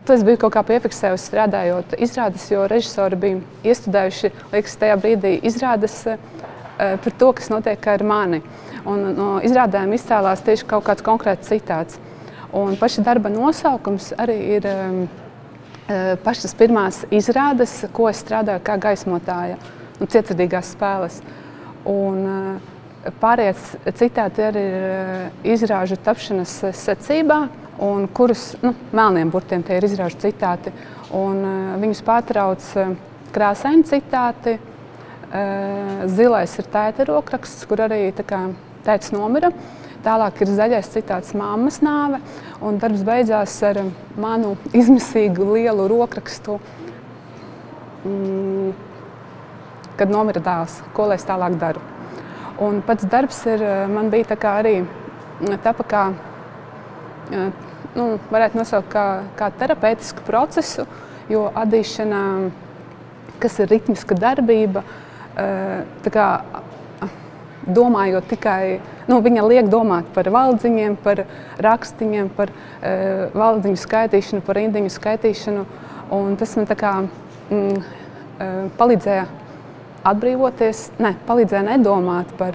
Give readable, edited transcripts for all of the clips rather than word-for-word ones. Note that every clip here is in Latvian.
To es biju kaut kā piefiksējusi strādājot izrādes, jo režisori bija iestudējuši, liekas, tajā brīdī izrādes par to, kas notiek ar mani. Un no izrādēm izcēlās tieši kaut kāds konkrēts citāts. Un paša darba nosaukums arī ir pašas pirmās izrādes, ko es strādāju kā gaismotāja, cietsirdīgās spēles. Un pārējie citāti arī ir izrāžu tapšanas secībā, un kurus melniem burtiem tie ir izrāžu citāti. Un viņus pārtrauc krāsaini citāti. Zilais ir tēta rokraksts, kur arī tētis nomira. Tālāk ir zaļais citāts mammas nāve. Un darbs beidzās ar manu izmisīgu lielu rokrakstu, kad nomira dēls, ko lai es tālāk daru. Un pats darbs man bija arī tapa varētu nosaukt kā terapeitisku procesu, jo adīšana, kas ir ritmiska darbība, domājot tikai, viņa liek domāt par valdziņiem, par rakstiņiem, par valdziņu skaitīšanu, par rindiņu skaitīšanu. Un tas man palīdzēja atbrīvoties, palīdzēja nedomāt par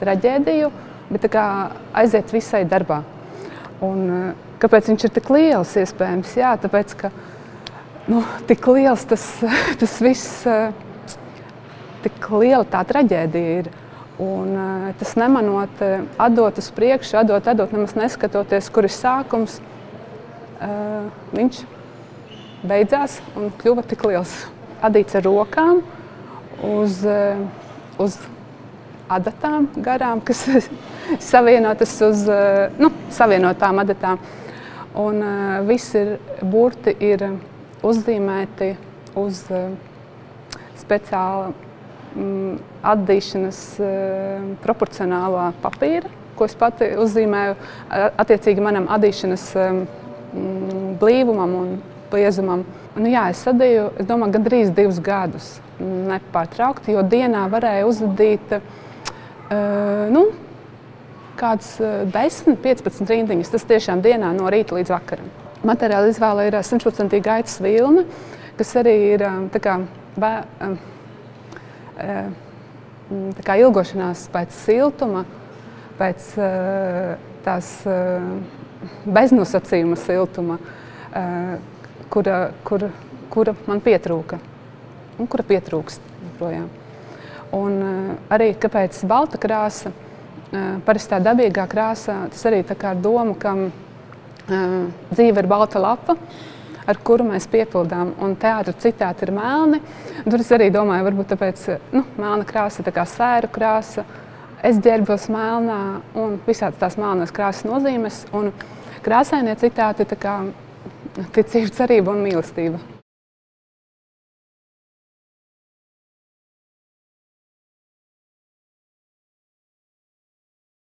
traģēdiju, bet aiziet visai darbā. Un kāpēc viņš ir tik liels, iespējams? Jā, tāpēc, ka tik liels tas viss, tik liela tā traģēdija ir. Un tas nemanot, atdot uz priekšu, atdot, nemaz neskatoties, kur ir sākums, viņš beidzās un kļuva tik liels. Adīts ar rokām uz adatām garām, kas savienotas uz savienotām adatām. Un visi burti ir uzzīmēti uz speciāla atdīšanas proporcionālā papīra, ko es pati uzzīmēju attiecīgi manam adīšanas blīvumam un bliezumam. Jā, es adīju, es domāju, gandrīz 2 gadus nepārtraukti, jo dienā varēja uzadīt kāds 10–15 rindiņas. Tas tiešām dienā no rīta līdz vakaram. Materiāla izvēle ir 100% gaitas vilna, kas arī ir ilgošanās pēc siltuma, pēc tās beznosacījuma siltuma, kura man pietrūka un kura pietrūkst joprojām. Un arī kāpēc balta krāsa, parastā dabīgā krāsā, tas arī ar domu, ka dzīve ir balta lapa, ar kuru mēs piepildām, un teātra citāti ir melni. Tur es arī domāju, varbūt tāpēc melna krāsa ir sēru krāsa, es ģērbos melnā un visādas tās melnās krāsas nozīmes, un krāsainie citāti ticība, cerība un mīlestība.